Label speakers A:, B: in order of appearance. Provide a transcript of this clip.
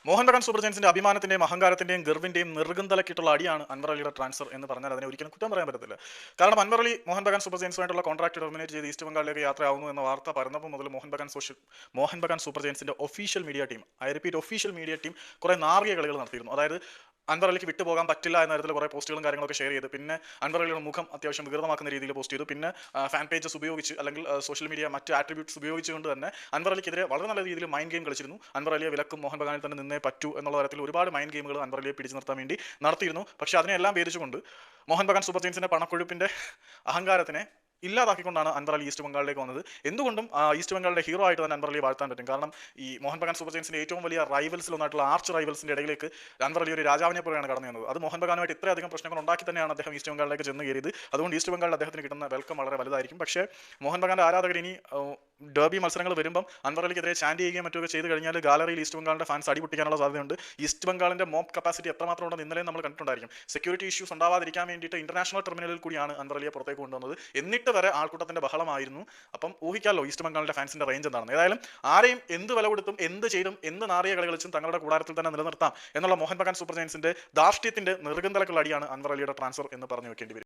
A: Mohan Bagan super ജയൻസിന്റെ അഭിമാനത്തിന്റെയും അഹങ്കാരത്തിന്റെയും ഗർവിന്റെയും നെറുകന്തലക്കിട്ടുള്ള അടിയാണ് അൻവർ അലിയുടെ transfer എന്ന് പറഞ്ഞാൽ അതിനെ ഒരിക്കലും കുറ്റം പറയാൻ പറ്റത്തില്ല. കാരണം അൻവർ അലി മോഹൻ ബഗാൻ സൂപ്പർ ജയൻസുമായിട്ടുള്ള കോൺട്രാക്ട് ടെർമിനേറ്റ് ചെയ്ത് ഈസ്റ്റ് ബംഗാളിലേക്ക് യാത്രയാവുന്നു എന്ന വാർത്ത പരന്നപ്പോൾ മുതൽ മോഹൻ ബഗാൻ സൂപ്പർ ജയൻസിന്റെ official media team, I repeat official media team, കുറെ നാറിയ കളികൾ നടത്തിയിരുന്നു. അതായത് അൻവർ അലിക്ക് വിട്ടുപോകാൻ പറ്റില്ല എന്ന തരത്തിൽ കുറേ പോസ്റ്റുകളും കാര്യങ്ങളൊക്കെ ഷെയർ ചെയ്ത്, പിന്നെ അൻവർ അലിയുടെ മുഖം അത്യാവശ്യം വികൃതമാക്കുന്ന രീതിയിൽ പോസ്റ്റ് ചെയ്തു. പിന്നെ ഫാൻ പേജസ് ഉപയോഗിച്ച് അല്ലെങ്കിൽ സോഷ്യൽ മീഡിയ മറ്റ് ആട്രിബ്യൂട്ട്സ് ഉപയോഗിച്ചുകൊണ്ട് തന്നെ അൻവർ അലിക്കെതിരെ വളരെ നല്ല രീതിയിൽ മൈൻഡ് ഗെയിം കളിച്ചിരുന്നു. അൻവർ അലിയെ വിലക്കും മോഹൻ ബഗാനിൽ തന്നെ നിന്നേ പറ്റൂ എന്നുള്ള തരത്തിൽ ഒരുപാട് മൈൻഡ് ഗെയിമുകൾ അൻവർ അലിയെ പിടിച്ചു നിർത്താൻ വേണ്ടി നടത്തിയിരുന്നു. പക്ഷേ അതിനെല്ലാം ഭേദിച്ചുകൊണ്ട് മോഹൻ ബഗാൻ സൂപ്പർ ജയൻസിന്റെ പണക്കൊഴുപ്പിന്റെ അഹങ്കാരത്തിനെ ഇല്ലാതാക്കിക്കൊണ്ടാണ് അൻവർ അലി ഈസ്റ്റ് ബംഗാളിലേക്ക് വന്നത്. എന്തുകൊണ്ടും ഈസ്റ്റ് ബംഗാളിന്റെ ഹീറോ ആയിട്ട് തന്നെ അൻവർ അലിയെ വാഴ്ത്താൻ പറ്റും. കാരണം ഈ മോഹൻ ബഗാൻ സൂപ്പർ ജയൻസിന്റെ ഏറ്റവും വലിയ റൈവൽസിലൊന്നായിട്ടുള്ള ആർച്ച് റൈവൽസിന്റെ ഇടയിലേക്ക് അൻവർ അലി ഒരു രാജാവിനെ പോലെയാണ് കടന്നു വന്നത്. അത് മോഹൻ ബഗാനുമായിട്ട് ഇത്രയധികം പ്രശ്നങ്ങൾ ഉണ്ടാക്കി തന്നെയാണ് അദ്ദേഹം ഈസ്റ്റ് ബംഗാളിലേക്ക് ചെന്ന് കയറിയത്. അതുകൊണ്ട് ഈസ്റ്റ് ബംഗാളിൽ അദ്ദേഹത്തിന് കിട്ടുന്ന വെൽക്കം വളരെ വലുതായിരിക്കും. പക്ഷേ മോഹൻ ബഗാന്റെ ആരാധകർ ഇനി ഡെർബി മത്സരങ്ങൾ വരുമ്പം അൻവർ അലിക്കെതിരെ ചാൻഡ് ചെയ്യുകയും മറ്റൊക്കെ ചെയ്ത് കഴിഞ്ഞാൽ ഗാലറിയിൽ ഈസ്റ്റ് ബംഗാളിന്റെ ഫാൻസ് അടിപൊട്ടിക്കാനുള്ള സാധ്യതയുണ്ട്. ഈസ്റ്റ് ബംഗാളിന്റെ മോബ് കപ്പാസിറ്റി എത്രമാത്രം ഉണ്ടെന്ന് ഇന്നലെ നമ്മൾ കണ്ടിട്ടുണ്ടായിരിക്കും. സെക്യൂരിറ്റി ഇഷ്യൂസ് ഉണ്ടാവാതിരിക്കാൻ വേണ്ടിയിട്ട് ഇന്റർനാഷണൽ ടെർമിനലിൽ കൂടിയാണ് അൻവർ അലിയെ പുറത്തേക്ക് കൊണ്ടുവന്നത്. എന്നിട്ട് വരെ ആൾക്കൂട്ടത്തിന്റെ ബഹളമായിരുന്നു. അപ്പം ഊഹിക്കാമല്ലോ ഈസ്റ്റ് ബംഗാളിന്റെ ഫാൻസിന്റെ റേഞ്ച് എന്താണെന്ന്. ഏതായാലും ആരെയും എന്ത് വില കൊടുത്തും എന്ത് ചെയ്തും എന്ത് നാറിയ കളി കളിച്ചും തങ്ങളുടെ കൂടാരത്തിൽ തന്നെ നിലനിർത്താം എന്നുള്ള മോഹൻ ബഗാൻ സൂപ്പർ ജയൻസിന്റെ ധാർഷ്ട്യത്തിന്റെ നെറുകന്തലക്കുള്ള അടിയാണ് അൻവർ അലിയുടെ ട്രാൻസ്ഫർ എന്ന് പറഞ്ഞു വെക്കേണ്ടി വരും.